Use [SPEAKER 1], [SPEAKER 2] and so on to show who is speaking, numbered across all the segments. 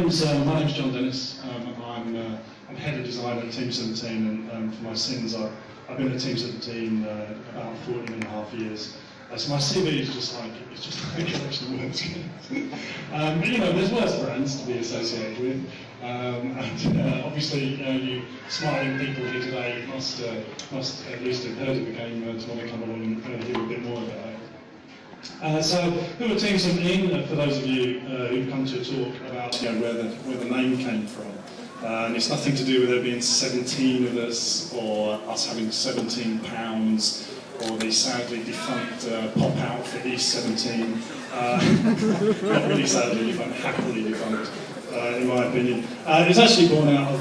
[SPEAKER 1] my name's John Dennis. I'm head of design at Team 17, and for my sins, I've been at Team 17 about 14 and a half years. So my CV is just like a collection of words. But you know, there's worse brands to be associated with, and obviously, you smart young people here today must at least have heard of the game to want to come along and hear a bit more about it. So, who are Team 17? For those of you who've come to a talk about where the name came from. And it's nothing to do with there being 17 of us, or us having 17 pounds, or the sadly defunct pop outfit East 17. Not really sadly defunct, happily defunct, in my opinion. It was actually born out of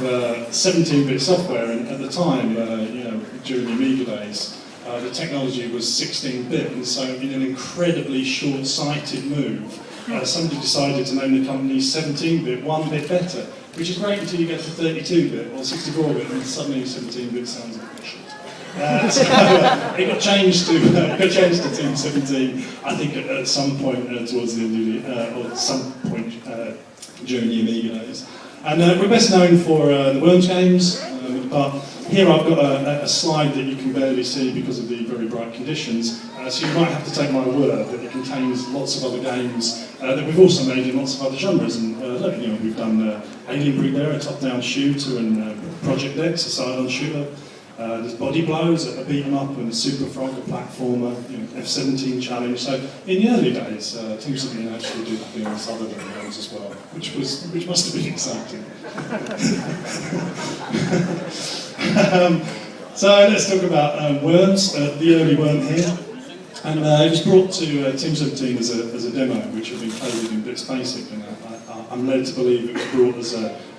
[SPEAKER 1] 17-bit software, and at the time, during the Amiga days, the technology was 16-bit, and so in an incredibly short-sighted move, somebody decided to name the company 17-bit, one bit better, which is great until you get to 32-bit or 64-bit, and suddenly 17-bit sounds a bit shit. So it got changed to Team 17, I think at some point towards the end of or some point during the Amiga days. And we're best known for the Worms games, but here I've got a slide that you can barely see because of the very bright conditions, so you might have to take my word that it contains lots of other games that we've also made in lots of other genres. And look, we've done Alien Breed there, a top-down shooter, and Project X, a side-on shooter. There's Body Blows, a beat 'em up, and Super Frog, a platformer, F-17 challenge. So in the early days, Team 17 actually did things other than those as well, which must have been exciting. So let's talk about Worms, the early worm here. And it was brought to Team 17 as a demo, which had been coded in Bits Basic, and I'm led to believe it was brought as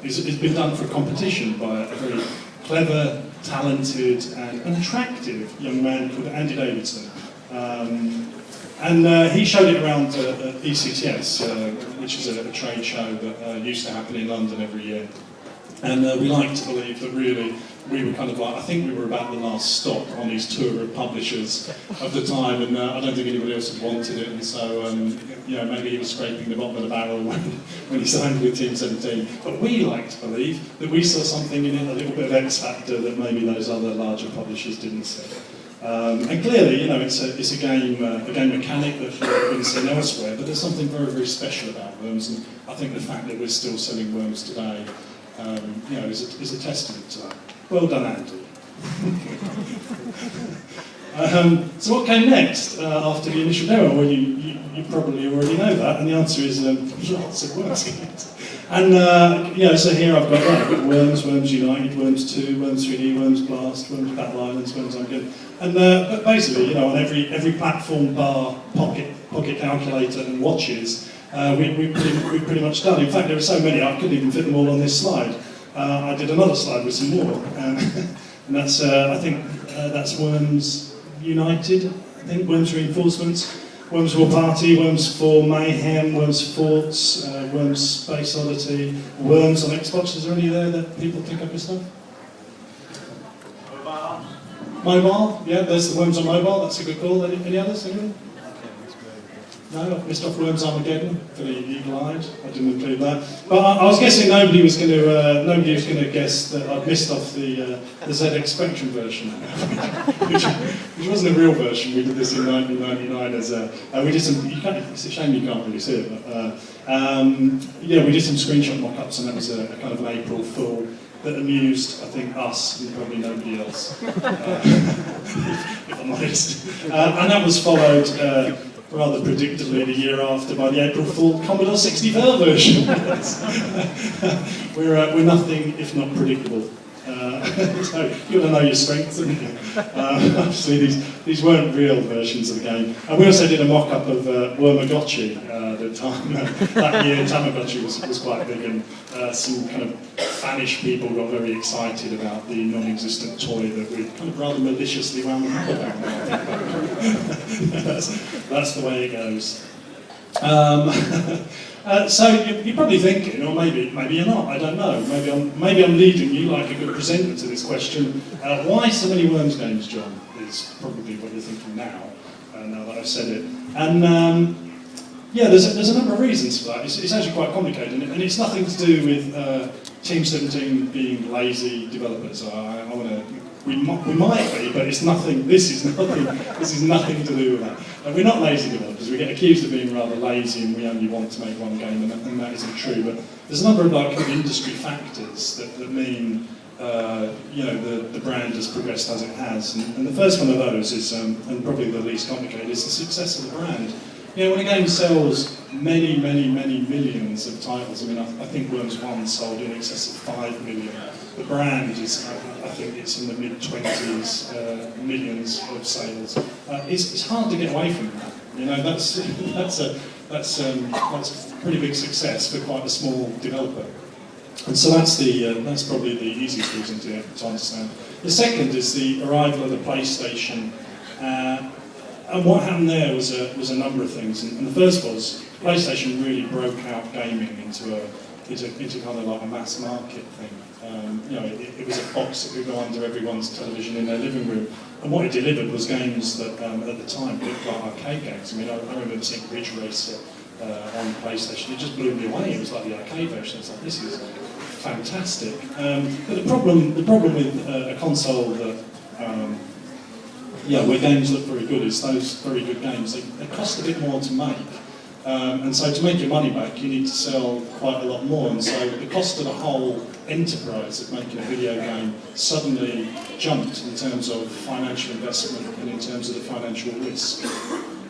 [SPEAKER 1] it's been done for a competition by a very clever, talented, and attractive young man called Andy Davidson. And he showed it around ECTS, which is a trade show that used to happen in London every year. And we like to believe that really we were kind of like, I think we were about the last stop on his tour of publishers of the time, and I don't think anybody else had wanted it, and so maybe he was scraping the bottom of the barrel when he signed with Team 17. But we like to believe that we saw something in it, a little bit of X factor that maybe those other larger publishers didn't see. And clearly, it's a game mechanic that we've been seen elsewhere, but there's something very, very special about Worms, and I think the fact that we're still selling Worms today, is a testament to that. Well done, Andy. So what came next after the initial demo? Well, you probably already know that, and the answer is lots of Worms games. And so here I've got Worms, Worms United, Worms 2, Worms 3D, Worms Blast, Worms Battle Islands, Worms I'm Good. And but basically, on every platform, bar, pocket calculator, and watches, we've pretty much done. In fact, there are so many I couldn't even fit them all on this slide. I did another slide with some more, and that's I think that's Worms United. I think Worms Reinforcements, Worms War Party, Worms 4 Mayhem, Worms Forts, Worms Space Oddity, Worms on Xbox. Is there any there that people pick up your stuff? Mobile, yeah, there's the Worms on mobile. That's a good call. Any others? Anyone? No, I've missed off Worms Armageddon for the eagle-eyed. I didn't include that. But I was guessing nobody was going to guess that I'd missed off the ZX Spectrum version, which wasn't a real version. We did this in 1999 as we did some. It's a shame you can't really see it, but we did some screenshot mock-ups, and that was a kind of an April Fool that amused, I think, us and probably nobody else, if I'm honest. And that was followed rather predictably the year after by the April Fool Commodore 64 version. We're nothing if not predictable. So you want to know your strengths, haven't you? Obviously, these weren't real versions of the game. And we also did a mock-up of Wormagotchi at the time. That year, Tamagotchi was quite big, and some kind of fanish people got very excited about the non-existent toy that we kind of rather maliciously wound them up about. That's the way it goes. So you're probably thinking, or maybe you're not, I don't know. Maybe I'm leading you like a good presenter to this question. Why so many Worms games, John, is probably what you're thinking now that I've said it. And Yeah, there's a number of reasons for that. It's actually quite complicated, and it's nothing to do with Team 17 being lazy developers. We might be, but it's nothing. This is nothing to do with that. We're not lazy developers. We get accused of being rather lazy, and we only want to make one game, and that isn't true. But there's a number of kind of industry factors that mean the brand has progressed as it has. And the first one of those is, and probably the least complicated, is the success of the brand. When a game sells many millions of titles, I think Worms 1 sold in excess of 5 million. The brand is, I think it's in the mid-20s millions of sales. It's hard to get away from that. That's a pretty big success for quite a small developer. And so that's probably the easiest reason to understand. The second is the arrival of the PlayStation. And what happened there was a number of things. And the first was PlayStation really broke out gaming into kind of like a mass market thing. It was a box that could go under everyone's television in their living room. And what it delivered was games that at the time looked like arcade games. I remember seeing Ridge Racer on PlayStation. It just blew me away. It was like the arcade version. It's like, this is fantastic. But the problem with a console that where games look very good is those very good games, they cost a bit more to make. And so to make your money back, you need to sell quite a lot more. And so the cost of the whole enterprise of making a video game suddenly jumped in terms of financial investment and in terms of the financial risk.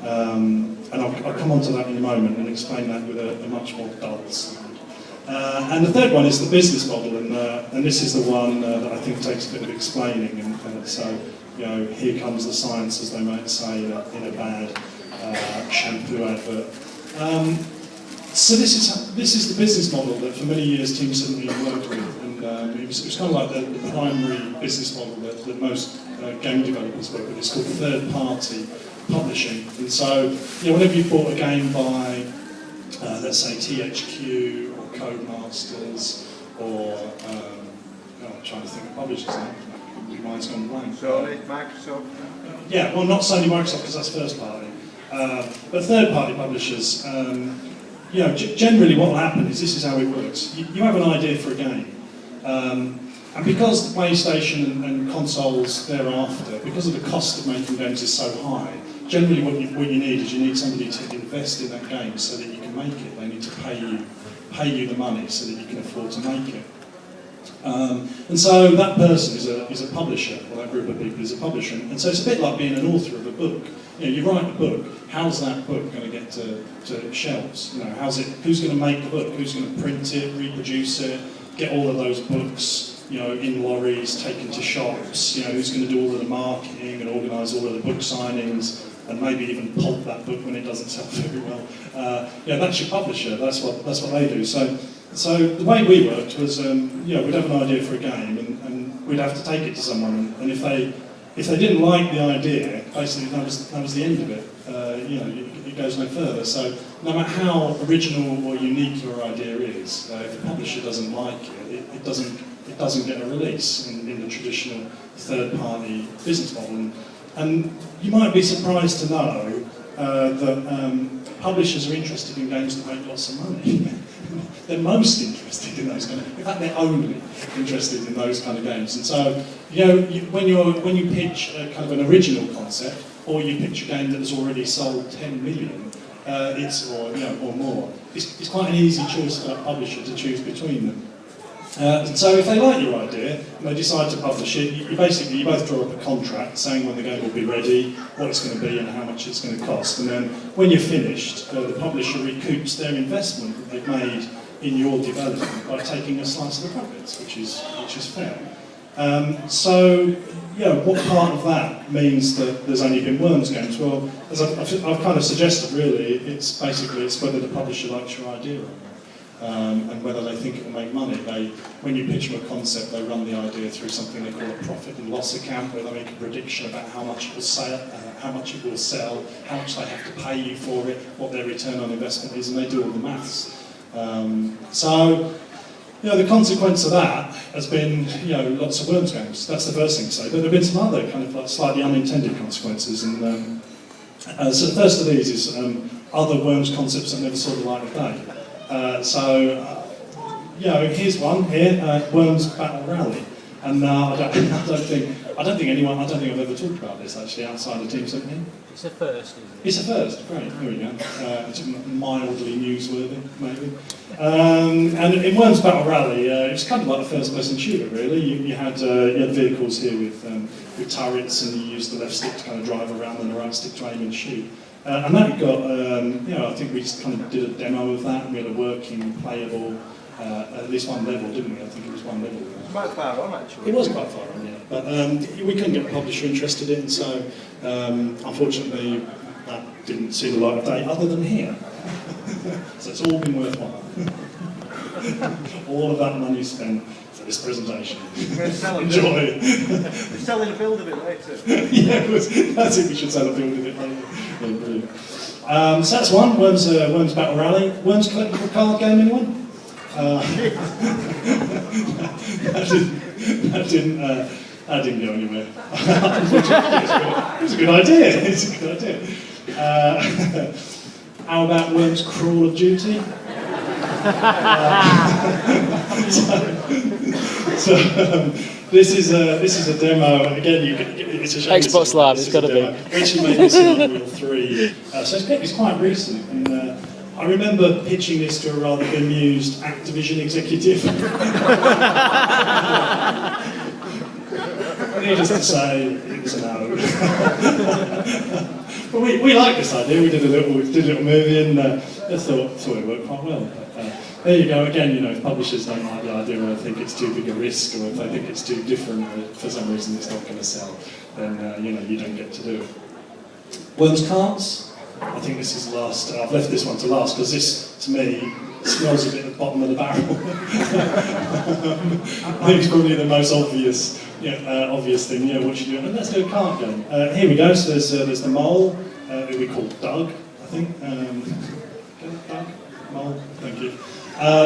[SPEAKER 1] And I'll come on to that in a moment and explain that with a much more dull slide. And the third one is the business model, and this is the one that I think takes a bit of explaining. And so, here comes the science, as they might say, in a bad shampoo advert. So this is the business model that for many years Team 17 worked with, and it was kind of like the primary business model that most game developers work with. It's called third-party publishing. And so, whenever you bought a game by, let's say, THQ or Codemasters, or I'm trying to think of publishers now. My mind's gone blank.
[SPEAKER 2] Sony, Microsoft.
[SPEAKER 1] Yeah, well, not Sony, Microsoft, because that's first party. But third-party publishers, generally what will happen is this is how it works. You have an idea for a game, and because the PlayStation and consoles thereafter, because of the cost of making games is so high, generally what you need is you need somebody to invest in that game so that you can make it. They need to pay you the money so that you can afford to make it. And so that person is a publisher, or that group of people is a publisher. And so it's a bit like being an author of a book. You write a book, how's that book going to get to shelves? Who's going to make the book? Who's going to print it, reproduce it, get all of those books, in lorries, taken to shops? Who's going to do all of the marketing and organise all of the book signings, and maybe even pulp that book when it doesn't sell very well? That's your publisher. That's what they do. So the way we worked was, we'd have an idea for a game, and we'd have to take it to someone, and if they didn't like the idea, basically that was the end of it. It goes no further. So no matter how original or unique your idea is, if the publisher doesn't like it doesn't get a release in the traditional third-party business model. And you might be surprised to know that publishers are interested in games that make lots of money. They're most interested in those kind of, in fact, they're only interested in those kind of games. And so, when you pitch a kind of an original concept, or you pitch a game that has already sold 10 million, or more, it's quite an easy choice for that publisher to choose between them. And so if they like your idea and they decide to publish it, you both draw up a contract saying when the game will be ready, what it's going to be and how much it's going to cost. And then when you're finished, the publisher recoups their investment that they've made in your development by taking a slice of the profits, which is fair. What part of that means that there's only been Worms games? Well, as I've kind of suggested, really, it's whether the publisher likes your idea or not. And whether they think it will make money. When you pitch them a concept, they run the idea through something they call a profit and loss account, where they make a prediction about how much it will sell, how much they have to pay you for it, what their return on investment is, and they do all the maths. The consequence of that has been, lots of Worms games. That's the first thing to say. But there have been some other kind of like slightly unintended consequences. And so the first of these is, other Worms concepts that never saw the light of day. Here's one here, Worms Battle Rally, and I don't think I've ever talked about this actually outside of Team 17.
[SPEAKER 2] It's a first, isn't it?
[SPEAKER 1] It's a first, great, there we go. It's mildly newsworthy, maybe. And in Worms Battle Rally, it was kind of like a first-person shooter, really. You had vehicles here with turrets, and you used the left stick to kind of drive around and the right stick to aim and shoot. And that got, I think we just kind of did a demo of that, and we had a working, playable, at least one level, didn't we? I think it was one level.
[SPEAKER 3] Quite far on, actually.
[SPEAKER 1] It was quite far on, yeah. But we couldn't get a publisher interested in, so unfortunately that didn't see the light of day, other than here. So it's all been worthwhile. All of that money spent for this presentation. Enjoy.
[SPEAKER 3] We're selling a build a bit later.
[SPEAKER 1] Yeah, that's it, we should sell a build a bit later. Yeah, brilliant. So that's one, Worms Battle Rally. Worms collectible card game, anyone? That didn't go anywhere. It was a good idea. It's a good idea. How about Worms Crawl of Duty? This is a demo. Again, it's a shame.
[SPEAKER 2] Xbox Live. It's got to be.
[SPEAKER 1] We actually made this in Unreal 3, so it's quite recent. And I remember pitching this to a rather bemused Activision executive. Needless to say, it was a no. But we liked this idea. We did a little movie, and I thought it worked quite well. But, there you go. Again, if publishers don't like the idea, or think it's too big a risk, or if they think it's too different, or for some reason it's not going to sell, then you don't get to do it. Worms carts. I think this is last. I've left this one to last because this, to me, smells a bit at the bottom of the barrel. I think it's probably the most obvious thing. What you do. And let's do a card game. Here we go. So there's the mole, who we call Doug, I think. Doug, mole. Thank you.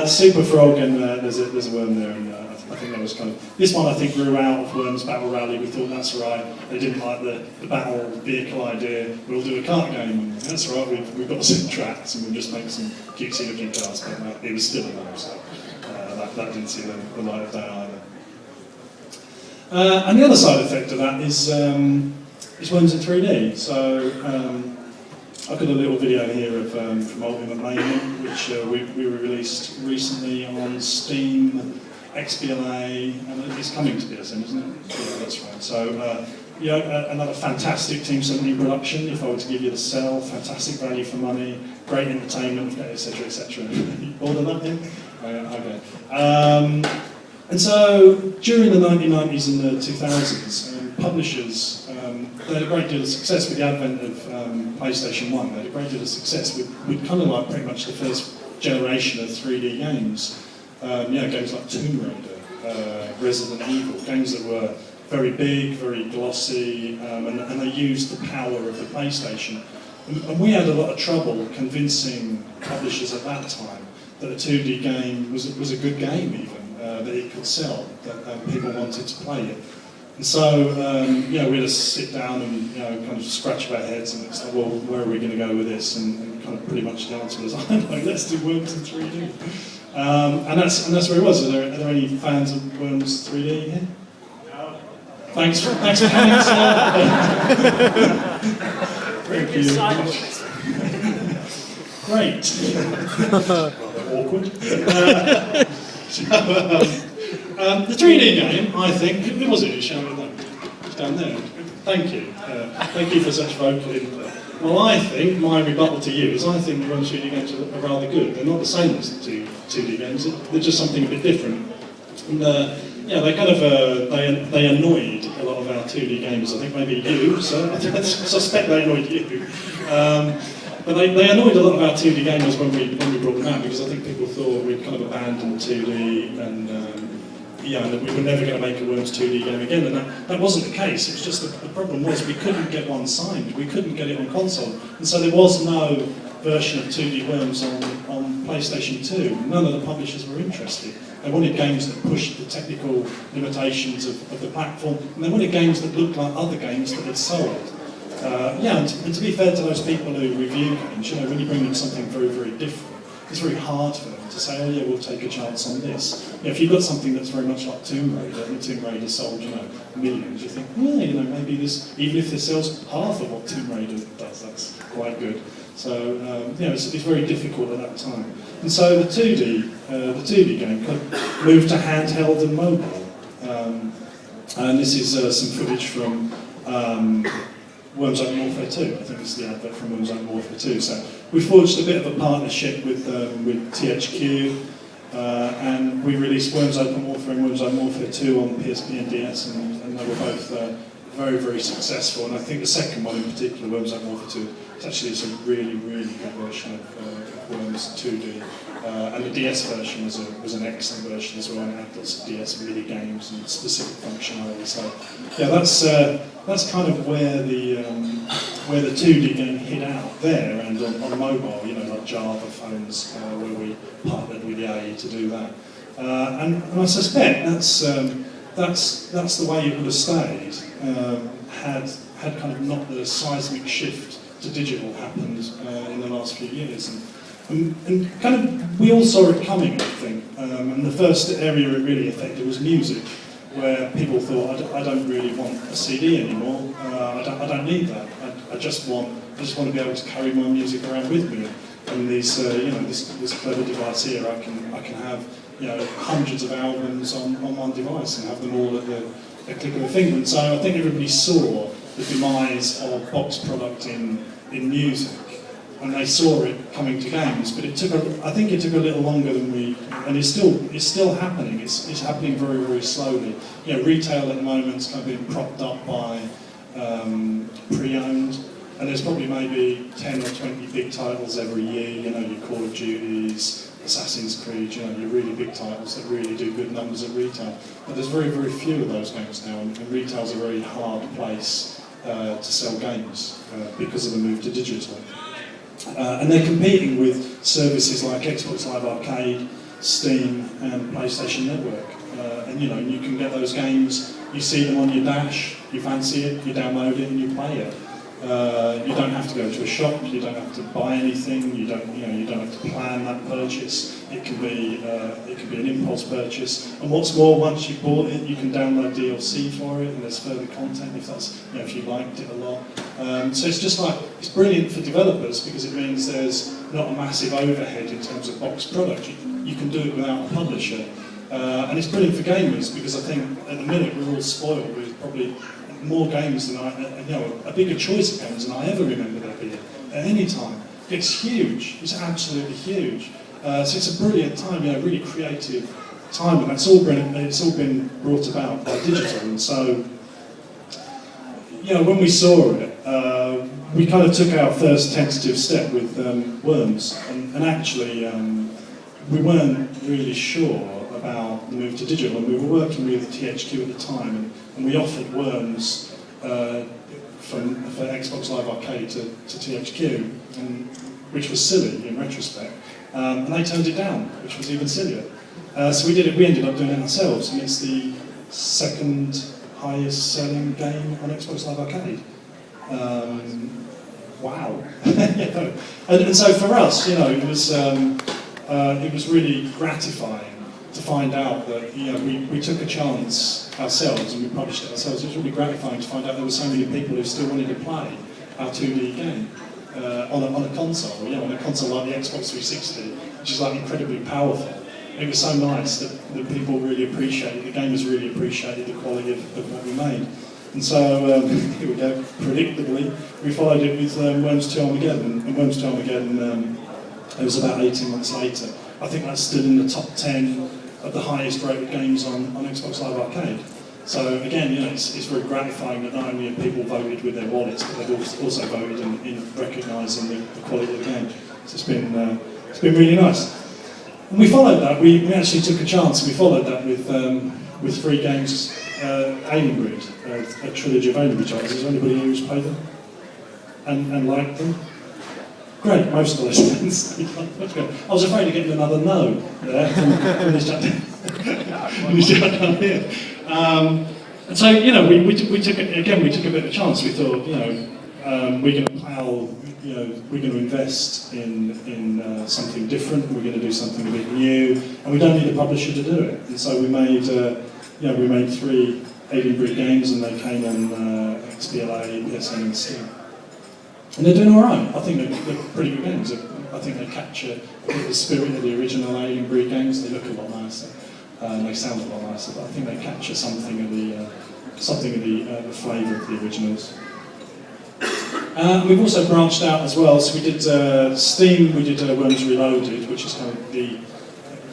[SPEAKER 1] Super Frog, and there's a worm there, and I think that was kind of... This one I think grew out of Worms Battle Rally. We thought, that's right, they didn't like the battle vehicle idea, we'll do a kart game, and that's right, we've got some tracks and we'll just make some cutesy looking cars, but it was still a no, so that didn't see the light of day either. And the other side effect of that is Worms in 3D. So I've got a little video here of from Ultimate Mayhem, which we released recently on Steam, XBLA, and it's coming to PSN, isn't it? Yeah, that's right. So, another fantastic Team 17 production, if I were to give you the sell, fantastic value for money, great entertainment, etc., etc. Order that in? Okay. And so, during the 1990s and the 2000s, publishers, they had a great deal of success with the advent of PlayStation 1. They had a great deal of success with kind of like pretty much the first generation of 3D games. Games like Tomb Raider, Resident Evil, games that were very big, very glossy, and they used the power of the PlayStation. And we had a lot of trouble convincing publishers at that time that a 2D game was a good game even, that it could sell, that people wanted to play it. And so, we had to sit down and kind of scratch our heads and it's like, well, where are we going to go with this? And kind of pretty much the answer was, I don't know, let's do Worms in 3D. And that's where it was. Are there any fans of Worms 3D here? No. Thanks for coming, Thank you. Great. Awkward. The 3D game, I think, who was it who shouted that? It's down there. Thank you. Thank you for such vocal input. Well, I think, my rebuttal to you is I think Worms 3D games are rather good. They're not the same as the 2D games, they're just something a bit different. And they kind of, they annoyed a lot of our 2D games. I think maybe you, so I suspect they annoyed you. But they annoyed a lot of our 2D gamers when we brought them out, because I think people thought we'd kind of abandoned 2D and that we were never going to make a Worms 2D game again, and that wasn't the case. It was just the problem was we couldn't get one signed, we couldn't get it on console, and so there was no version of 2D Worms on PlayStation 2. None of the publishers were interested. They wanted games that pushed the technical limitations of the platform, and they wanted games that looked like other games that had sold. Yeah, and to be fair to those people who review games, when you bring them something very, very different, it's very hard for them to say, oh yeah, we'll take a chance on this. If you've got something that's very much like Tomb Raider, and Tomb Raider sold, millions, you think, yeah, maybe this, even if this sells half of what Tomb Raider does, that's quite good. So, it's very difficult at that time. And so the 2D game kind of moved to handheld and mobile. And this is some footage from Worms Open Warfare 2. I think this is the advert from Worms Open Warfare 2. So we forged a bit of a partnership with THQ, and we released Worms Open Warfare and Worms Open Warfare 2 on PSP and DS, and they were both very, very successful. And I think the second one in particular, Worms Open Warfare 2, it's actually a really, really good version of Worms 2D. And the DS version was an excellent version as well, and it had lots of DS mini games and specific functionality. So, yeah, that's kind of where the 2D game hit out there, and on mobile, like Java phones, where we partnered with EA to do that. And I suspect that's the way it would have stayed had kind of not the seismic shift to digital happened in the last few years. And kind of, we all saw it coming, I think. And the first area it really affected was music, where people thought, I don't really want a CD anymore. I don't need that. I just want to be able to carry my music around with me. And these, this clever device here, I can have, hundreds of albums on one device and have them all at the click of a finger. And so I think everybody saw the demise of box product in music. And they saw it coming to games, but I think it took a little longer than and it's still happening. It's happening very, very slowly. Retail at the moment is kind of being propped up by pre-owned, and there's probably maybe 10 or 20 big titles every year. Your Call of Duties, Assassin's Creed, your really big titles that really do good numbers at retail. But there's very, very few of those games now, and retail's a very hard place to sell games because of the move to digital. And they're competing with services like Xbox Live Arcade, Steam, and PlayStation Network. And you can get those games, you see them on your dash, you fancy it, you download it, and you play it. You don't have to go to a shop, you don't have to buy anything, you don't have to plan that purchase. It can be an impulse purchase. And what's more, once you've bought it, you can download DLC for it, and there's further content if you liked it a lot. So it's brilliant for developers because it means there's not a massive overhead in terms of box product. You can do it without a publisher. And it's brilliant for gamers because I think at the minute we're all spoiled with probably more games than a bigger choice of games than I ever remember there being at any time. It's huge. It's absolutely huge. So it's a brilliant time, really creative time, and it's all been brought about by digital. And so, when we saw it, we kind of took our first tentative step with Worms, and actually we weren't really sure about the move to digital, and we were working with THQ at the time, and we offered Worms for Xbox Live Arcade to THQ, which was silly in retrospect, and they turned it down, which was even sillier. So we ended up doing it ourselves, and it's the second highest selling game on Xbox Live Arcade. Wow. And so for us, it was really gratifying to find out that we took a chance ourselves and we published it ourselves. It was really gratifying to find out there were so many people who still wanted to play our 2D game on a console, on a console like the Xbox 360, which is incredibly powerful. It was so nice that people really appreciated, the gamers really appreciated the quality of what we made. And so, here we go, predictably, we followed it with Worms 2 Armageddon, and Worms 2 Armageddon, it was about 18 months later. I think that's still in the top 10 of the highest rated games on Xbox Live Arcade. So again, it's very gratifying that not only have people voted with their wallets, but they've also voted in recognising the quality of the game. So it's been really nice. And we followed that. We actually took a chance. We followed that with 3 games, Alien Breed, a trilogy of Alien Breed titles. Is there anybody here who's played them and liked them? Great, most of those friends. I was afraid of getting another no there from this chap down here. And so, we took a bit of a chance. We thought, we're going to plough, we're going to invest in something different. We're going to do something a bit new, and we don't need a publisher to do it. And so we made, we made 3 Alien Breed games, and they came on XBLA, PSN, and Steam. And they're doing all right. I think they're pretty good games. I think they capture the spirit of the original Alien Breed games. They look a lot nicer, and they sound a lot nicer. But I think they capture something of the flavour of the originals. We've also branched out as well. So we did Steam. We did Worms Reloaded, which is kind of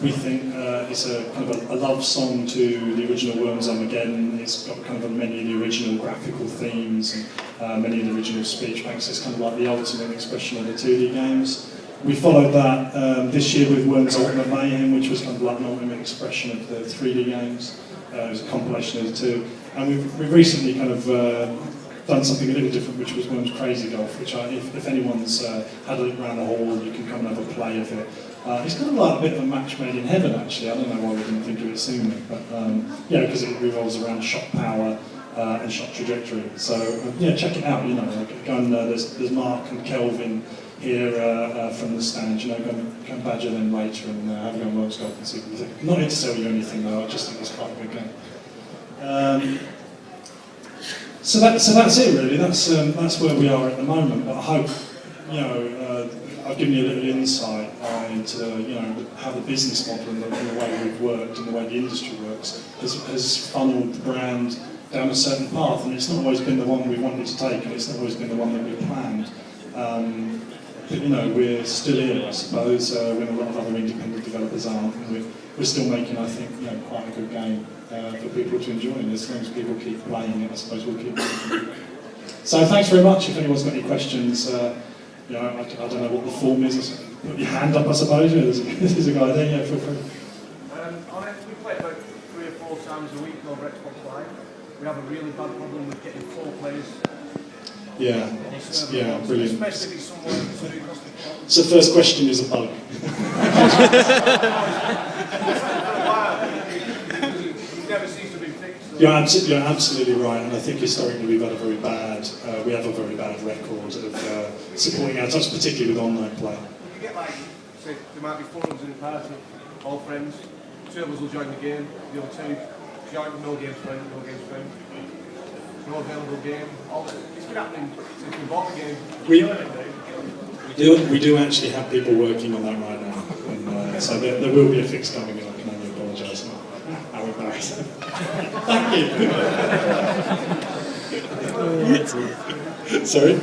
[SPEAKER 1] we think it's a kind of a love song to the original Worms Armageddon. It's got kind of many of the original graphical themes and many of the original speech banks. It's kind of like the ultimate expression of the 2D games. We followed that this year with Worms Ultimate Mayhem, which was kind of like an ultimate expression of the 3D games. It was a compilation of the two. And we've recently kind of done something a little different, which was Worms Crazy Golf, which if anyone's had a look around the hall, you can come and have a play of it. It's kind of like a bit of a match made in heaven, actually. I don't know why we didn't think of it sooner, but because it revolves around shot power and shot trajectory. So check it out. Go and there's Mark and Kelvin here from the stand. Go and badger them later and have a go on Worms Golf and see what you think. Not here to sell you anything though. I just think it's quite a good game. So that's it really. That's where we are at the moment. But I hope I've given you a little insight into how the business model and the way we've worked and the way the industry works has funneled the brand down a certain path, and it's not always been the one we wanted to take, and it's not always been the one that we planned. But we're still here, I suppose, when a lot of other independent developers aren't, and we're still making, I think, quite a good game for people to enjoy, and as long as people keep playing it, I suppose we'll keep making it. So thanks very much. If anyone's got any questions, I don't know what the form is. Put your hand up, I suppose. There's a guy there. Feel free.
[SPEAKER 3] On it, we play about 3 or 4 times a week over Xbox Live. We have a really bad problem with getting 4 players.
[SPEAKER 1] Yeah, brilliant.
[SPEAKER 3] Especially if it's somewhere
[SPEAKER 1] So the first question is a bug.
[SPEAKER 3] It never seems to be fixed.
[SPEAKER 1] You're absolutely right, and I think historically we have a very bad record of supporting our touch, particularly with online play.
[SPEAKER 3] You get say, there might be 4 of us in a party, all friends. 2 of us will join the game, the other 2 join, no games friend, no available game. It's been happening since we bought the game.
[SPEAKER 1] We do actually have people working on that right now, and so there will be a fix coming, and I can only apologise. How embarrassing. Thank you. Sorry?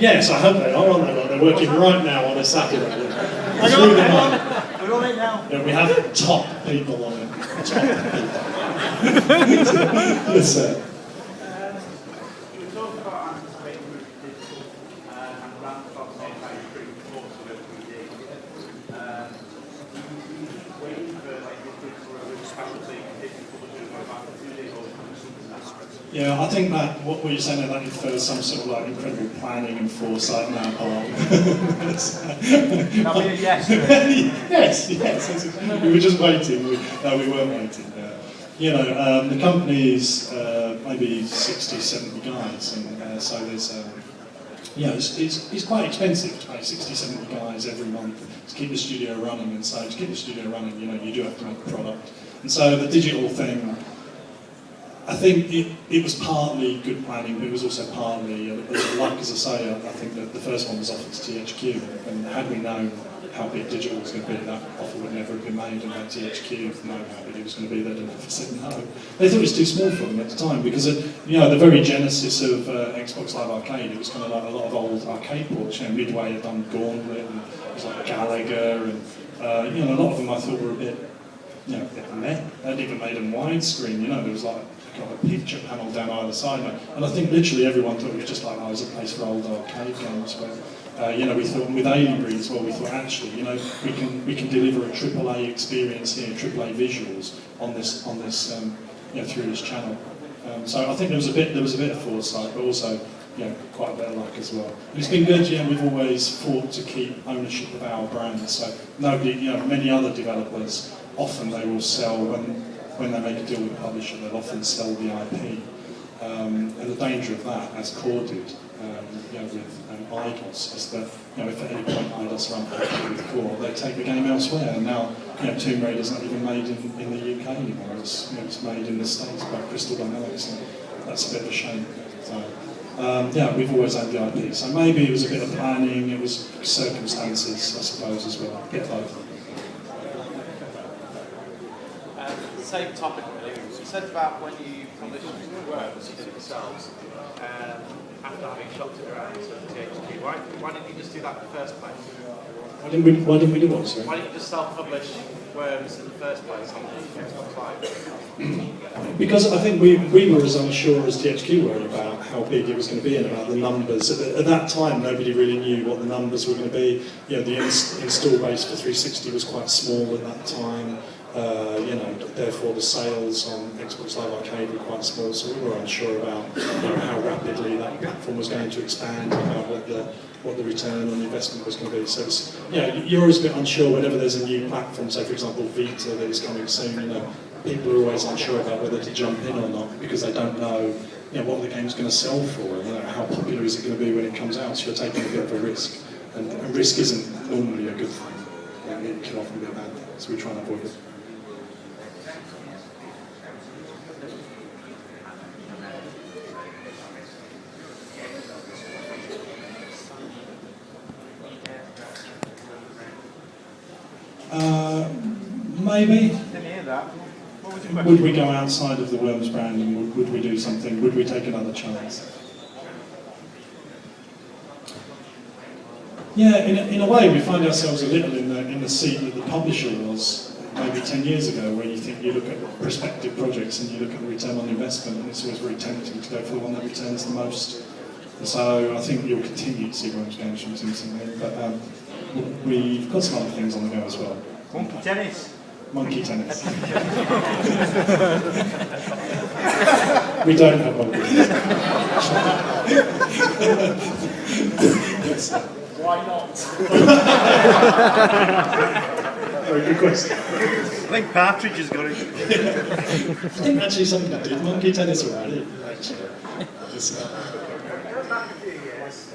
[SPEAKER 1] Yes, I hope they are, aren't they? They're working right now on a Saturday.
[SPEAKER 3] We're on it now.
[SPEAKER 1] Yeah, we have top people on it. Top people. Yes, sir.
[SPEAKER 4] You talked about anticipating with digital and around the top saying how you're pretty thoughts of it we did. Waiting for digital or specialty digital publishers or about 2 days or something aspects.
[SPEAKER 1] Yeah, I think that what you're saying that infers some sort of incredible planning and foresight on our part.
[SPEAKER 3] That'll be a yes.
[SPEAKER 1] Yes. We were just waiting. We weren't waiting. The company's maybe 60, 70 guys, and so there's it's quite expensive to pay 60, 70 guys every month to keep the studio running, and so to keep the studio running, you do have to make a product. And so the digital thing, I think it was partly good planning, but it was also partly luck, as I say. I think that the first one was offered to THQ, and had we known how big digital was going to be, that offer would never have been made, and had THQ known how big it was going to be, they'd have never said no. They thought it was too small for them at the time, because the very genesis of Xbox Live Arcade, it was kind of like a lot of old arcade ports. Midway had done Gauntlet, and it was like Gallagher, and a lot of them I thought were a bit meh. They'd even made them widescreen. There was like a picture panel down either side, and I think literally everyone thought it was just like, it was a place for old arcade games. But we thought with Alien Breed as well, we thought actually, we can deliver a AAA experience here, AAA visuals on this through this channel. So I think there was a bit of foresight, but also quite a bit of luck as well. And it's been good. We've always fought to keep ownership of our brand. So many other developers, often they will sell when they make a deal with a publisher, they'll often sell the IP. And the danger of that, as Core did, with IDOS, is that if at any point IDOS are unhappy with Core, they take the game elsewhere. And now Tomb Raider's not even made in the UK anymore. It's made in the States by Crystal Dynamics, and that's a bit of a shame. So we've always had the IP. So maybe it was a bit of planning, it was circumstances, I suppose, as well. A bit both.
[SPEAKER 5] Same topic really. You said about when you published Worms, you did it yourselves, after having shopped it around to THQ. Why didn't you just do that in the first place?
[SPEAKER 1] Why didn't we do what, sorry?
[SPEAKER 5] Why didn't you just self-publish Worms in the first place on the Xbox Live?
[SPEAKER 1] Because I think we were as unsure as THQ were about how big it was going to be and about the numbers. At that time, nobody really knew what the numbers were going to be. The install base for 360 was quite small at that time. Therefore the sales on Xbox Live Arcade were quite small, so we were unsure about how rapidly that platform was going to expand, about what the return on the investment was going to be. So you're always a bit unsure whenever there's a new platform. So for example, Vita that is coming soon. People are always unsure about whether to jump in or not because they don't know what the game's going to sell for. How popular is it going to be when it comes out? So you're taking a bit of a risk, and risk isn't normally a good thing. It can often be a bad thing, so we try and avoid it. Maybe.
[SPEAKER 5] Didn't hear that. What was your question?
[SPEAKER 1] Would we go outside of the Worms brand and would we do something? Would we take another chance? Yeah, in a way we find ourselves a little in the seat that the publisher was maybe 10 years ago, where you look at prospective projects and you look at the return on investment, and it's always very tempting to go for the one that returns the most. So I think you'll continue to see Worms games from Simpson, but we've got some other things on the go as well.
[SPEAKER 5] Monkey tennis.
[SPEAKER 1] Monkey tennis. We don't have monkey tennis. Yes.
[SPEAKER 5] Why not?
[SPEAKER 1] Very good question.
[SPEAKER 5] I think Partridge has got it.
[SPEAKER 1] I think actually something that did monkey tennis already, actually.
[SPEAKER 6] Going back a few years,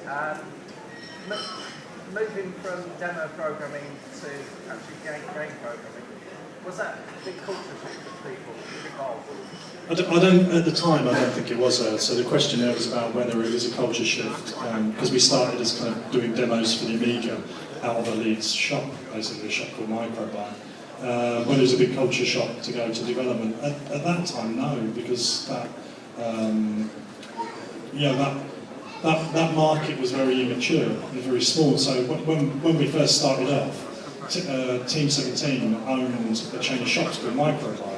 [SPEAKER 6] moving from demo programming to actually game programming, was that a big culture shift for people involved?
[SPEAKER 1] At the time, I don't think it was. So the question there was about whether it was a culture shift, because we started as kind of doing demos for the Amiga out of a Leeds shop, basically a shop called Microbuy. Whether it was a big culture shock to go to development. At that time, no, because that market was very immature, it was very small. So when we first started off, Team 17 owned a chain of shops called Microbuy.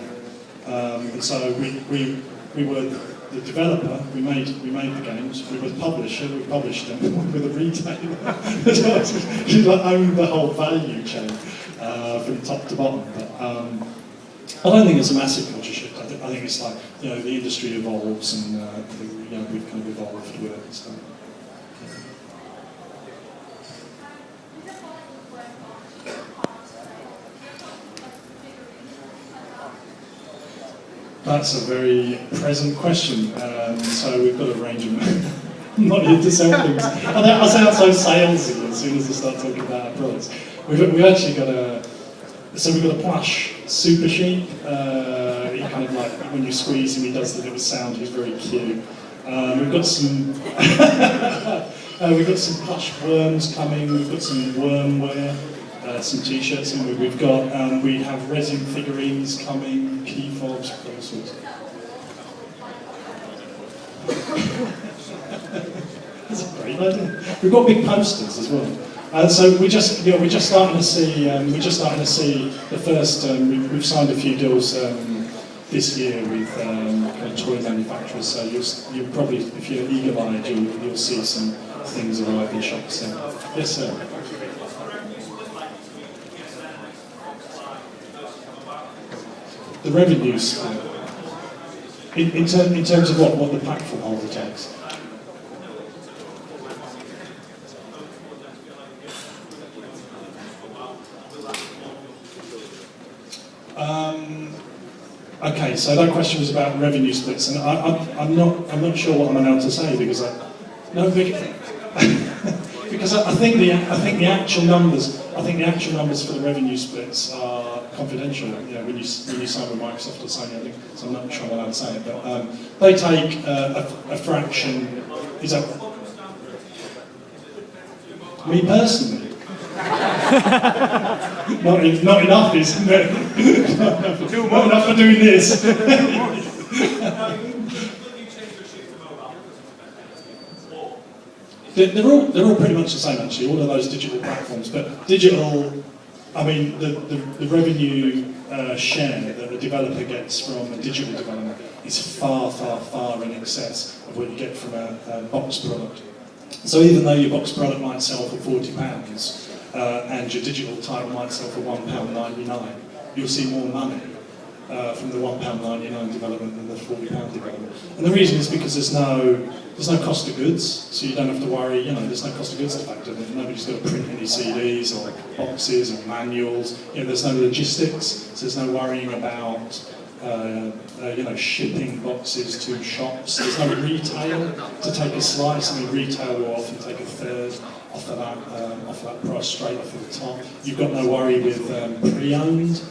[SPEAKER 1] And so we were the developer, we made the games, we were the publisher, we published them, we were the retailer. We owned the whole value chain from top to bottom. But I don't think it's a massive culture shift. I think it's like, the industry evolves and we've kind of evolved with it. So. That's a very present question. So we've got a range of... I'm not here to sell things. I sound so salesy as soon as I start talking about our products. We've actually got we've got a plush super sheep. He kind of like, when you squeeze him, he does the little sound. He's very cute. We've got some... we've got some plush worms coming. We've got some wormware. Some t-shirts, and we have resin figurines coming, key fobs, all sorts. That's a great idea. We've got big posters as well. So we're just starting to see the first. We've signed a few deals this year with kind of toy manufacturers. So you'll probably, if you're eagle-eyed, you'll see some things arrive in shops. So. Yes, sir. The revenue split. In terms of what the platform holder takes. Okay, so that question was about revenue splits, and I'm not sure what I'm allowed to say because because I think the actual numbers for the revenue splits are confidential. You know, when you sign with Microsoft or Sony, I think, so I'm not sure I'm allowed to say it, but they take a fraction. Is that me personally? not enough, isn't it? Not enough for doing this. They're all pretty much the same actually, all of those digital platforms, but digital, I mean, the revenue share that a developer gets from a digital development is far, far, far in excess of what you get from a box product. So even though your box product might sell for £40 and your digital title might sell for £1.99, you'll see more money from the £1.99 development than the £40 development. And the reason is because there's no cost of goods, so you don't have to worry, you know, there's no cost of goods to factor in. Nobody's got to print any CDs or boxes or manuals, you know, there's no logistics, so there's no worrying about you know, shipping boxes to shops. There's no retail to take a slice. I mean, retail will often take a third off of that price straight off of the top. You've got no worry with pre-owned.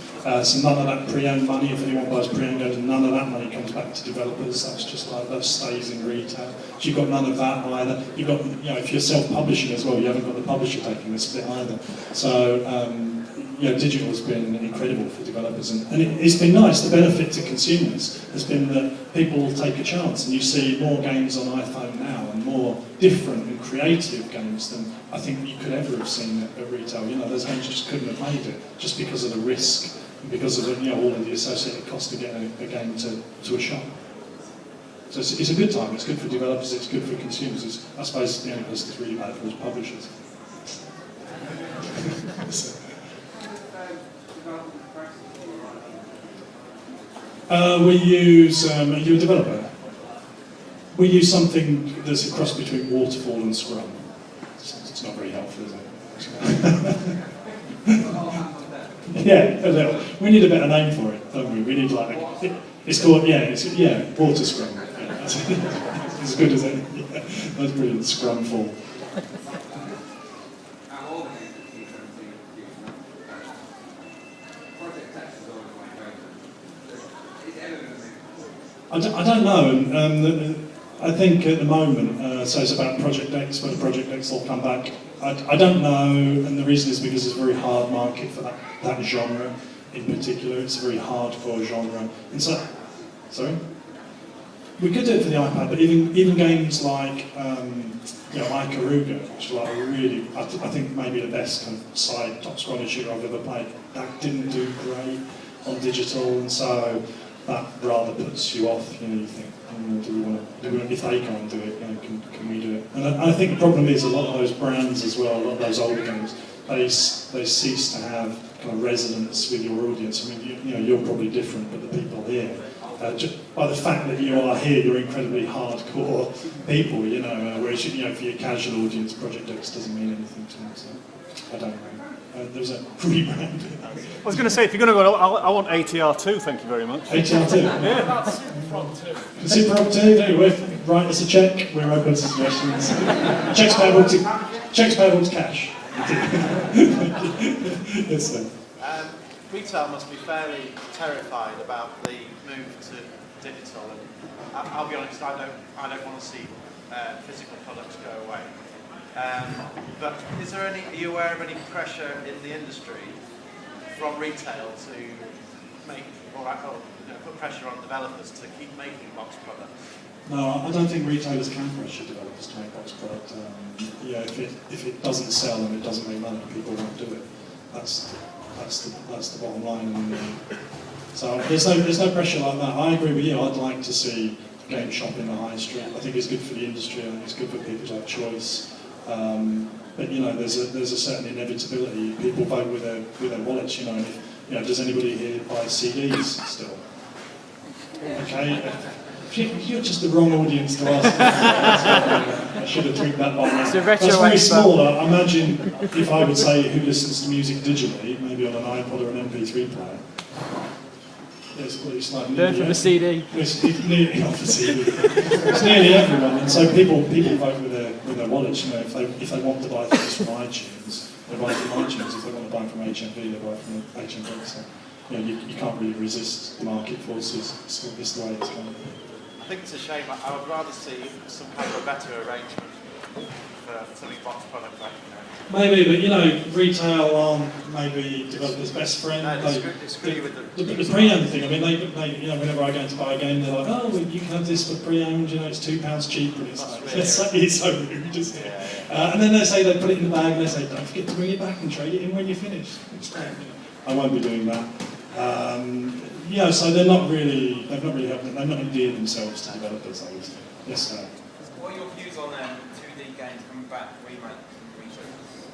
[SPEAKER 1] So none of that pre-owned money, if anyone buys pre-owned games, none of that money comes back to developers. That's just like, that stays in retail. So you've got none of that either. You've got, you know, if you're self-publishing as well, you haven't got the publisher taking the split either. So, you know, digital has been incredible for developers, and it's been nice. The benefit to consumers has been that people will take a chance, and you see more games on iPhone now, and more different and creative games than I think you could ever have seen at retail. You know, those games just couldn't have made it, just because of the risk, and because of the, you know, all of the associated cost to get a game to a shop. So it's a good time. It's good for developers. It's good for consumers. I suppose the only person that's really bad for is publishers. We use, are you a developer? We use something that's a cross between Waterfall and Scrum. It's not very helpful, is it? Yeah, a little. We need a better name for it, don't we? We need like, it's called, Water Scrum. Yeah, it's as good as it. Yeah, that's brilliant, Scrumfall. I don't know, and I think at the moment, so it's about Project X, whether Project X will come back. I don't know, and the reason is because it's a very hard market for that genre in particular. It's a very hardcore genre. And so, sorry? We could do it for the iPad, but even games like, you know, Ikaruga, which is like really, I think maybe the best kind of side top-scroller shooter I've ever played, that didn't do great on digital, and so that rather puts you off. You know, you think, do we want to, if they can't do it, you know, can we do it? And I think the problem is a lot of those brands as well, a lot of those older games, they cease to have kind of resonance with your audience. I mean, you know, you're probably different, but the people here, just by the fact that you are here, you're incredibly hardcore people, you know, whereas, you know, for your casual audience, Project X doesn't mean anything to them, so I don't know. There's a rebrand.
[SPEAKER 7] I was going to say, if you're going to go, I want ATR2, thank you very much.
[SPEAKER 1] ATR2?
[SPEAKER 7] Yeah.
[SPEAKER 1] Super 2, write us a check, we're open to suggestions. Checks payable to cash. Yes, sir.
[SPEAKER 5] Retail must be fairly terrified about the move to digital, and I'll be honest, I don't want to see physical products go away. But are you aware of any pressure in the industry from retail to make, or you know, put pressure on developers to keep making box products?
[SPEAKER 1] No, I don't think retailers can pressure developers to make box product. Yeah, if it doesn't sell and it doesn't make money, people won't do it. That's the bottom line. And, so there's no pressure like that. I agree with you. I'd like to see game shop in the high street. I think it's good for the industry. I think it's good for people to have choice. But you know, there's a certain inevitability. People vote with their wallets. You know, and if, you know, does anybody here buy CDs still? Okay, you're just the wrong audience to ask. I should have tweaked that one. That's very small. I imagine if I would say who listens to music digitally, maybe on an iPod or an MP3 player. it's like
[SPEAKER 2] Learn from the CD.
[SPEAKER 1] It's nearly off the CD. It's nearly everyone, and so people vote with their wallets. You know, if they want to buy things from iTunes, they buy from iTunes. If they want to buy from HMV, they buy from HMV. So, you know, you can't really resist market forces. It's the way it's going.
[SPEAKER 5] I think it's a shame. I would rather see some kind of a better arrangement for something box product like, you know.
[SPEAKER 1] Maybe, but you know, retail aren't maybe developers' best friend.
[SPEAKER 5] No, disagree with
[SPEAKER 1] the pre-owned thing. I mean, they, you know, whenever I go to buy a game, they're like, "Oh, well, you can have this for pre-owned. You know, it's £2 cheaper." And it's like, it's so rude, isn't it?
[SPEAKER 5] Yeah.
[SPEAKER 1] And then they say they put it in the bag, and they say, "Don't forget to bring it back and trade it in when you're finished." It's great. I won't be doing that. Yeah, so they've not really helped. They've not endeared themselves to developers, I would say. Yes, sir.
[SPEAKER 8] What are your views on 2D games coming back, remakes and reboots?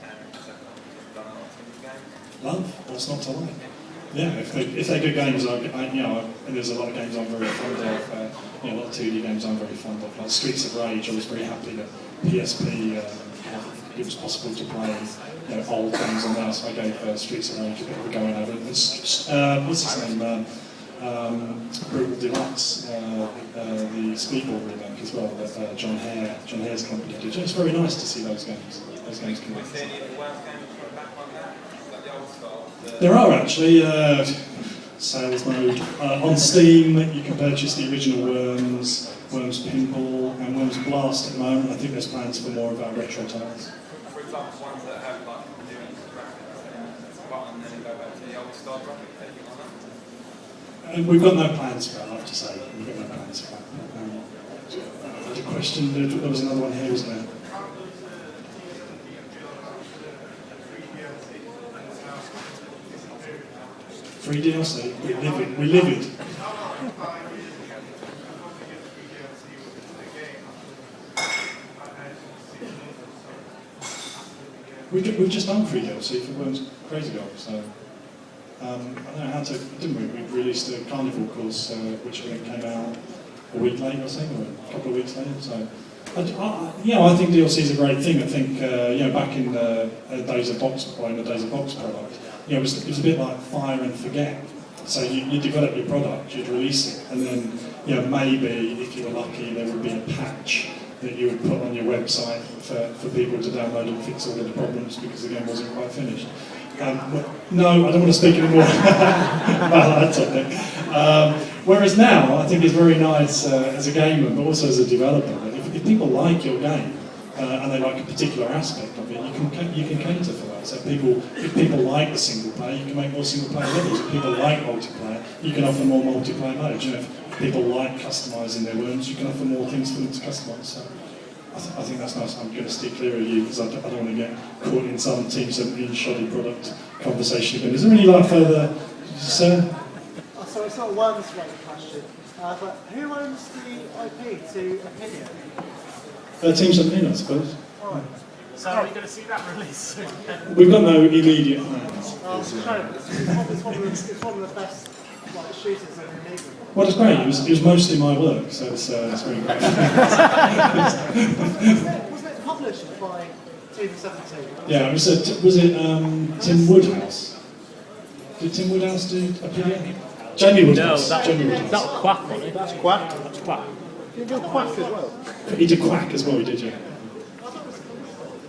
[SPEAKER 8] Done a lot of 2D games?
[SPEAKER 1] Love, what's not to like? Yeah, if they're good games, you know, and there's a lot of games I'm very fond of. You know, a lot of 2D games I'm very fond of. Like Streets of Rage, I was very happy that PSP it was possible to play, you know, old games on there. So I gave Streets of Rage a bit of a going over. What's his name? Brutal Deluxe, the Speedball remake as well, that John Hare's company did. It's very nice to see those games. Those games come
[SPEAKER 8] Was there any of the WoW games coming back on that? Like the old style?
[SPEAKER 1] There are actually sales mode on Steam. You can purchase the original Worms Pinball, and Worms Blast at the moment. I think there's plans for more of our retro titles.
[SPEAKER 8] For example, ones that have like new graphics and button and then go back to the old style graphics, anything like that?
[SPEAKER 1] We've got no plans for that, I have to say. We've got no plans for that. The question, there was another one here, wasn't there? Free DLC? We live it. We've just done free DLC for Worms Crazy Golf, so I don't know how to, didn't we? We released a Carnival course, which I think came out a week later, I think, or a couple of weeks later. So, I think DLC is a great thing. I think, you know, back in the days of box product, you know, it was a bit like fire and forget. So you develop your product, you'd release it, and then, you know, maybe if you were lucky, there would be a patch that you would put on your website for people to download and fix all of the problems because the game wasn't quite finished. No, I don't want to speak anymore about that topic. Whereas now, I think it's very nice as a gamer, but also as a developer. If people like your game and they like a particular aspect of it, you can cater for that. So if people like the single player, you can make more single player levels. If people like multiplayer, you can offer more multiplayer modes. You know, if people like customising their worms, you can offer more things for them to customise. So I think that's nice. I'm going to steer clear of you because I don't want to get caught in some Team 17 shoddy product conversation again. Is there any like further, sir?
[SPEAKER 6] So it's not a worms-related question, but who owns the IP to Opinion?
[SPEAKER 1] Team 17, I suppose.
[SPEAKER 6] Right.
[SPEAKER 2] So are we going to see that release soon?
[SPEAKER 1] We've got no immediate plans.
[SPEAKER 6] It's one of the best like, shooters in the Amiga.
[SPEAKER 1] Well, it's great. It was mostly my work, so it's very great.
[SPEAKER 6] Wasn't it published by Team 17?
[SPEAKER 1] Yeah, was it Tim Woodhouse? Did Tim Woodhouse do Opinion? Jamie Woodhouse.
[SPEAKER 2] No,
[SPEAKER 1] Jamie Woodhouse.
[SPEAKER 2] that's Quack, wasn't it?
[SPEAKER 7] That's Quack.
[SPEAKER 2] That's Quack.
[SPEAKER 6] You do Quack as well?
[SPEAKER 1] He did Quack as well, he did, yeah.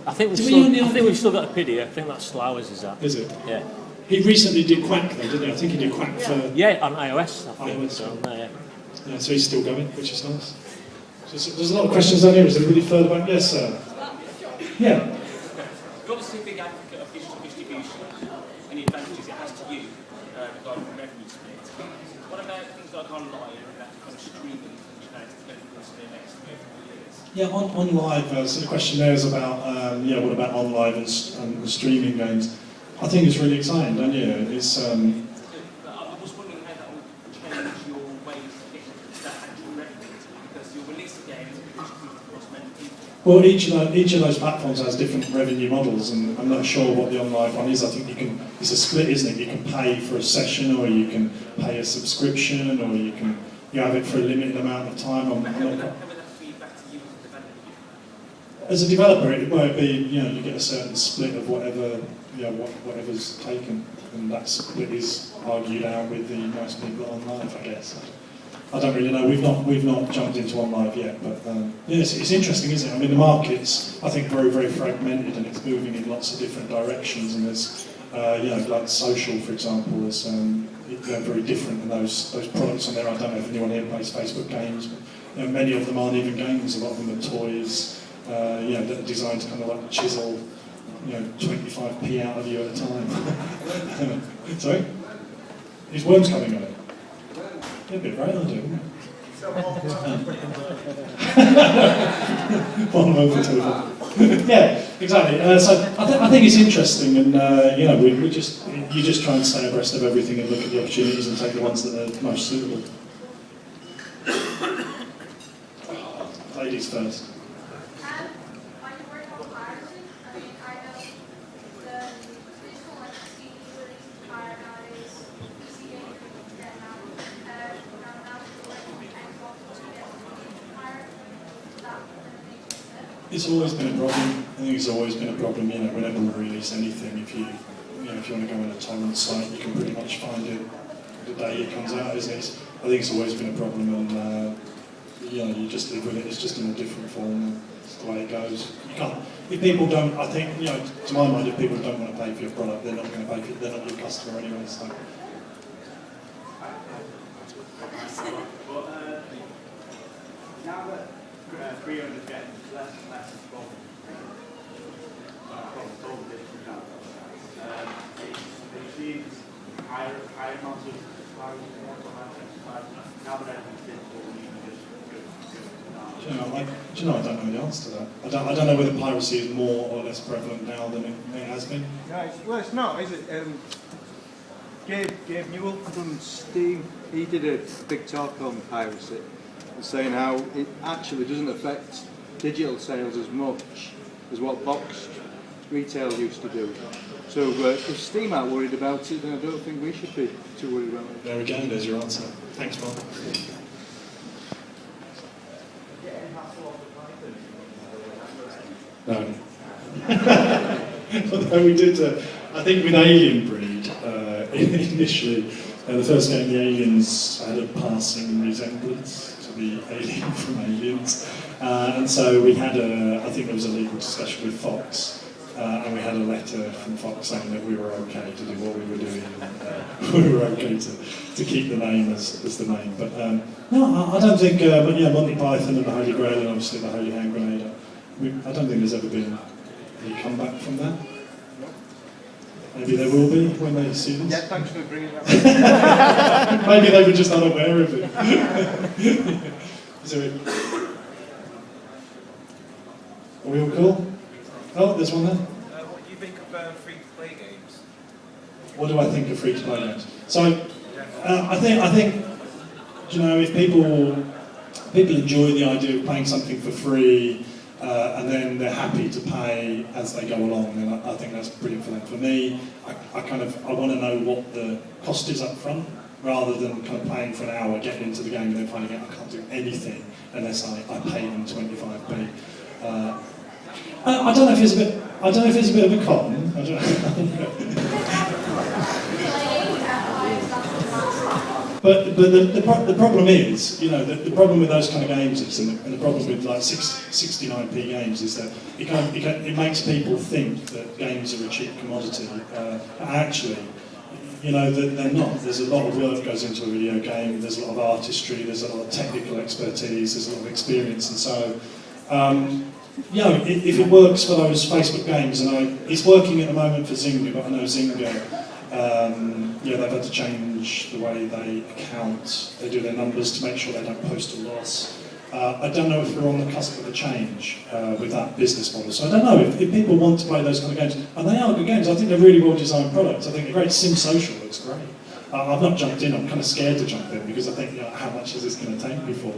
[SPEAKER 2] I think we've still got a pity. I think that's Slowers, is that?
[SPEAKER 1] Is it?
[SPEAKER 2] Yeah.
[SPEAKER 1] He recently did Quack though, didn't he? I think he did Quack for...
[SPEAKER 2] Yeah, on iOS, I think.
[SPEAKER 1] iOS,
[SPEAKER 2] So, yeah.
[SPEAKER 1] Yeah, so he's still going, which is nice. So there's a lot of questions down here. Is there really further back? Yes, sir. Yeah.
[SPEAKER 9] You're obviously a big advocate of digital distribution and the advantages it has to you regarding revenue split. What about things like online and that kind of streaming functionality going across the next 3 or 4 years?
[SPEAKER 1] Yeah, on live, so the question there is about, what about on live and streaming games? I think it's really exciting, don't you? It's,
[SPEAKER 9] I was wondering how that will change your ways of getting that actual revenue, because you'll release a game to be distributed across many people.
[SPEAKER 1] well, each of those platforms has different revenue models, and I'm not sure what the on live one is. I think it's a split, isn't it? You can pay for a session, or you can pay a subscription, or you have it for a limited amount of time.
[SPEAKER 9] How would that feed back to you as a developer?
[SPEAKER 1] as a developer, it might be, you get a certain split of whatever, whatever's taken, and that split is argued out with the most people on live, I guess. I don't really know. We've not jumped into on live yet, but it's interesting, isn't it? I mean, the market's, I think, very, very fragmented, and it's moving in lots of different directions. And there's, like social, for example, is very different than those products on there. I don't know if anyone here plays Facebook games, but many of them aren't even games. A lot of them are toys. That are designed to kind of like chisel, 25p out of you at a time. Sorry? These worms coming on it. They're a bit right, I do. One over two. Yeah, exactly. So I think it's interesting, and you just try and stay abreast of everything and look at the opportunities and take the ones that are most suitable. Ladies first. It's always been a problem. I think it's always been a problem. Whenever we release anything, if you want to go on a torrent site, you can pretty much find it the day it comes out. Isn't it? I think it's always been a problem, and you just live with it. It's just in a different form. It's the way it goes. You can't. If people don't, I think, to my mind, if people don't want to pay for your product, they're not going to pay for it. They're not your customer anyway. So.
[SPEAKER 4] Now that pre-owned is getting less and less from digital now, it seems higher amounts of now that everything's digital, you can just
[SPEAKER 1] Do you know, I don't know the answer to that. I don't know whether piracy is more or less prevalent now than it has been.
[SPEAKER 6] No, it's not, is it? Gabe Newell from Steam, he did a big talk on piracy, saying how it actually doesn't affect digital sales as much as what boxed retail used to do. So if Steam aren't worried about it, then I don't think we should be too worried about it.
[SPEAKER 1] There we go, there's your answer. Thanks, Bob. No. Although we did, I think with Alien Breed, initially, the first game, the aliens had a passing resemblance to the alien from Aliens. And so we had I think there was a legal discussion with Fox, and we had a letter from Fox saying that we were okay to do what we were doing, and we were okay to keep the name as the name. But no, I don't think, but yeah, Monty Python and the Holy Grail, and obviously the Holy Hand Grenade, I don't think there's ever been any comeback from that. Maybe there will be when they see this.
[SPEAKER 6] Yeah, thanks for bringing that up.
[SPEAKER 1] Maybe they were just unaware of it. Is there Are we all cool? Oh, there's one there.
[SPEAKER 6] What do you think of free-to-play games?
[SPEAKER 1] What do I think of free-to-play games? So, I think, if people enjoy the idea of playing something for free, and then they're happy to pay as they go along, then I think that's brilliant for them. For me, I want to know what the cost is up front, rather than kind of paying for an hour, getting into the game, and then finding out I can't do anything unless I pay them 25p. I don't know if it's a bit of a con. I don't know. But the problem is, the problem with those kind of games is, and the problem with like 69p games is that it makes people think that games are a cheap commodity. Actually, they're not. There's a lot of work goes into a video game. There's a lot of artistry. There's a lot of technical expertise. There's a lot of experience, and so. If it works for those Facebook games, and it's working at the moment for Zynga, but I know Zynga. They've had to change the way they account, they do their numbers to make sure they don't post a loss. I don't know if we're on the cusp of a change with that business model. So I don't know if people want to play those kind of games. And they are good games. I think they're really well designed products. I think the great Sim Social looks great. I've not jumped in, I'm kind of scared to jump in because I think, how much is this going to take me for?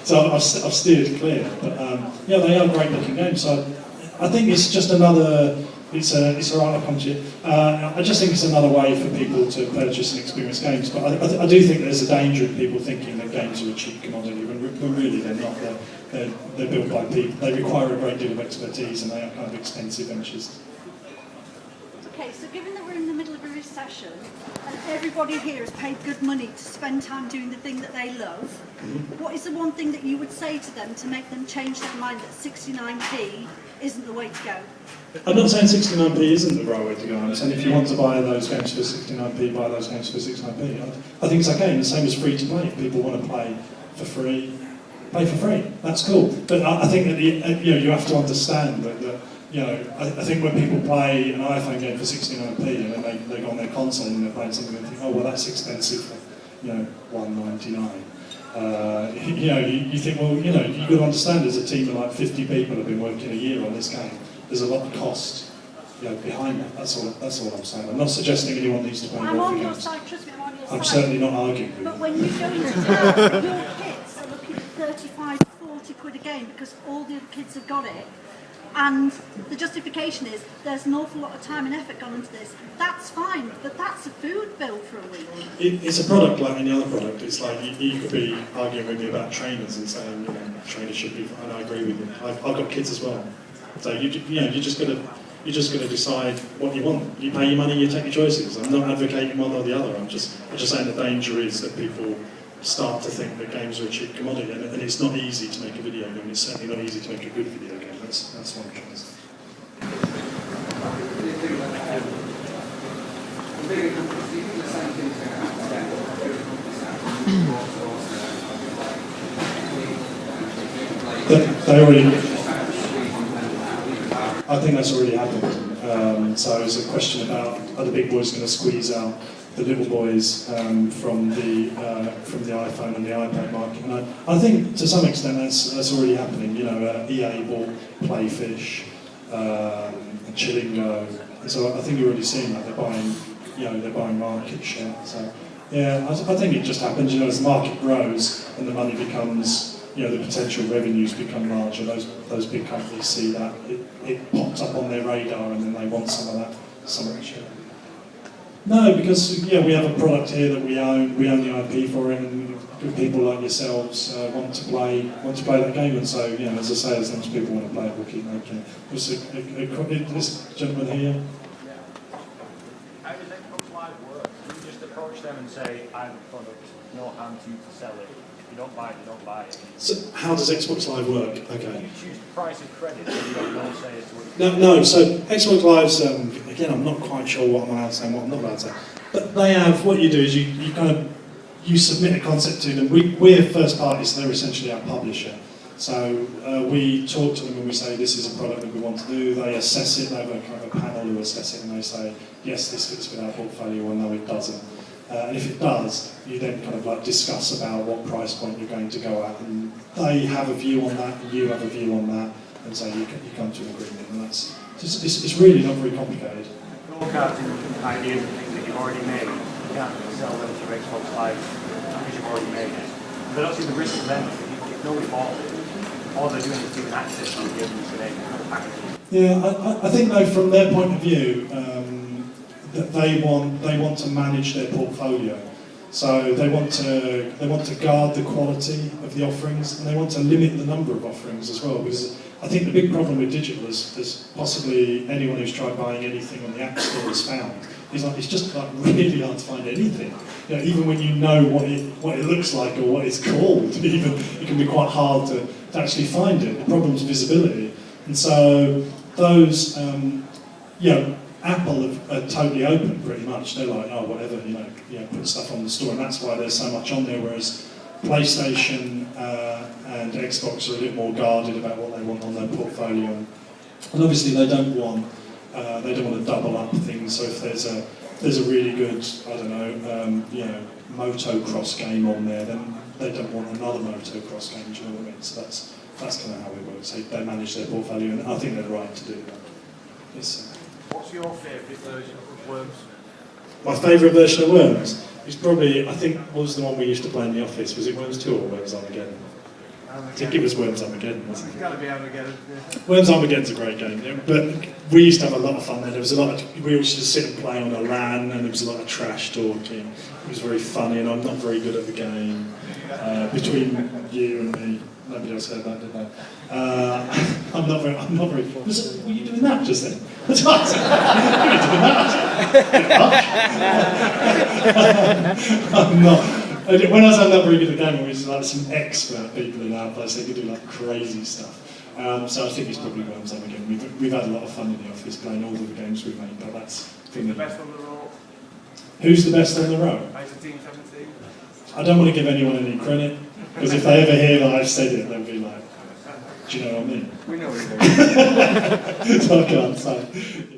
[SPEAKER 1] So I've steered clear. But they are great looking games. So I think it's just another It's alright, I'll come to you. I just think it's another way for people to purchase and experience games, but I do think there's a danger in people thinking that games are a cheap commodity, when really they're not. They're built by people. They require a great deal of expertise, and they are kind of expensive ventures.
[SPEAKER 10] Okay, so given that we're in the middle of a recession, and everybody here has paid good money to spend time doing the thing that they love, what is the one thing that you would say to them to make them change their mind that 69p isn't the way to go?
[SPEAKER 1] I'm not saying 69p isn't the right way to go. I'm saying if you want to buy those games for 69p, buy those games for 69p. I think it's okay, and the same as free to play. If people want to play for free, play for free. That's cool. But I think that you have to understand that I think when people play an iPhone game for 69p and then they go on their console and they're playing something and think, oh well, that's expensive for $1.99. You think, well, you've got to understand there's a team of like 50 people have been working a year on this game. There's a lot of cost behind that. That's all I'm saying. I'm not suggesting anyone needs to play
[SPEAKER 10] I'm
[SPEAKER 1] more
[SPEAKER 10] on
[SPEAKER 1] for
[SPEAKER 10] your
[SPEAKER 1] games.
[SPEAKER 10] side, trust me, I'm on your
[SPEAKER 1] I'm
[SPEAKER 10] side.
[SPEAKER 1] certainly not arguing with
[SPEAKER 10] But
[SPEAKER 1] you.
[SPEAKER 10] when you go into town, your kids are looking at 35, 40 quid a game because all the other kids have got it. And the justification is there's an awful lot of time and effort gone into this. That's fine, but that's a food bill for a week.
[SPEAKER 1] It's a product like any other product. It's like you could be arguing with me about trainers and saying, trainers should be, and I agree with you. I've got kids as well. So you just got to decide what you want. You pay your money, you take your choices. I'm not advocating one or the other. I'm just saying the danger is that people start to think that games are a cheap commodity, and it's not easy to make a video game. It's certainly not easy to make a good video game. That's what I'm trying to say. They already. I think that's already happened. So it's a question about are the big boys going to squeeze out the little boys from the iPhone and the iPad market? And I think to some extent that's already happening. EA bought Playfish, Chillingo, and so I think you're already seeing that they're buying market share. So yeah, I think it just happens. As the market grows and the money becomes. The potential revenues become larger. Those big companies see that it pops up on their radar, and then they want some of that share. No, because we have a product here that we own. We own the IP for it, and people like yourselves want to play that game. And so, as I say, as long as people want to play it, we'll keep making it. This gentleman here.
[SPEAKER 7] How does Xbox Live work? Do you just approach them and say, "I have a product, no hand to you to sell it. If you don't buy it, you don't buy it."
[SPEAKER 1] So how does Xbox Live work? Okay.
[SPEAKER 7] You choose the price of credit, so you have no say as to what
[SPEAKER 1] No. So Xbox Live's again, I'm not quite sure what I'm allowed to say and what I'm not allowed to say. But they have what you do is you submit a concept to them. We're first party, so they're essentially our publisher. So we talk to them and we say this is a product that we want to do. They assess it. They have a kind of a panel who assess it, and they say yes, this fits with our portfolio, or no, it doesn't. And if it does, you then kind of discuss about what price point you're going to go at, and they have a view on that, and you have a view on that, and so you come to an agreement, and it's really not very complicated.
[SPEAKER 7] broadcasting ideas and things that you've already made. You can't sell them through Xbox Live because you've already made it. But I don't see the risk of them. If nobody bought it, all they're doing is giving access to the games today, packaging.
[SPEAKER 1] Yeah, I think though from their point of view, that they want to manage their portfolio. So they want to guard the quality of the offerings, and they want to limit the number of offerings as well. Because I think the big problem with digital is possibly anyone who's tried buying anything on the App Store has found is it's just really hard to find anything. Even when you know what it looks like or what it's called, even it can be quite hard to actually find it. The problem's visibility, and so those Apple are totally open pretty much. They're like, oh, whatever, put stuff on the store, and that's why there's so much on there. Whereas PlayStation and Xbox are a bit more guarded about what they want on their portfolio, and obviously they don't want to double up things. So if there's a really good, motocross game on there, then they don't want another motocross game. Do you know what I mean? So that's kind of how it works. They manage their portfolio, and I think they're right to do that. Yes.
[SPEAKER 3] What's your favourite version of Worms?
[SPEAKER 1] My favourite version of Worms is probably, I think, what was the one we used to play in the office? Was it Worms 2 or Worms Armageddon? I think it was Worms Armageddon, wasn't it?
[SPEAKER 3] It's got to be Armageddon. Yeah.
[SPEAKER 1] Worms Armageddon's a great game, yeah, but we used to have a lot of fun there. There was a lot of, we used to sit and play on a LAN, and there was a lot of trash talking. It was very funny, and I'm not very good at the game. Between you and me, nobody else heard that, did they? I'm not very. Were you doing that just then? That's what you were doing that. I'm not. When I was not very good at the game, we was like some expert people in our place. They could do like crazy stuff. So I think it's probably Worms Armageddon. We've had a lot of fun in the office playing all of the games we've made, but that's for me.
[SPEAKER 3] The best on the row.
[SPEAKER 1] Who's the best on the row?
[SPEAKER 3] Team 17.
[SPEAKER 1] I don't want to give anyone any credit, because if they ever hear that I've said it, they'll be like, do you know what I mean?
[SPEAKER 6] We know what you're doing.
[SPEAKER 1] So I can't say.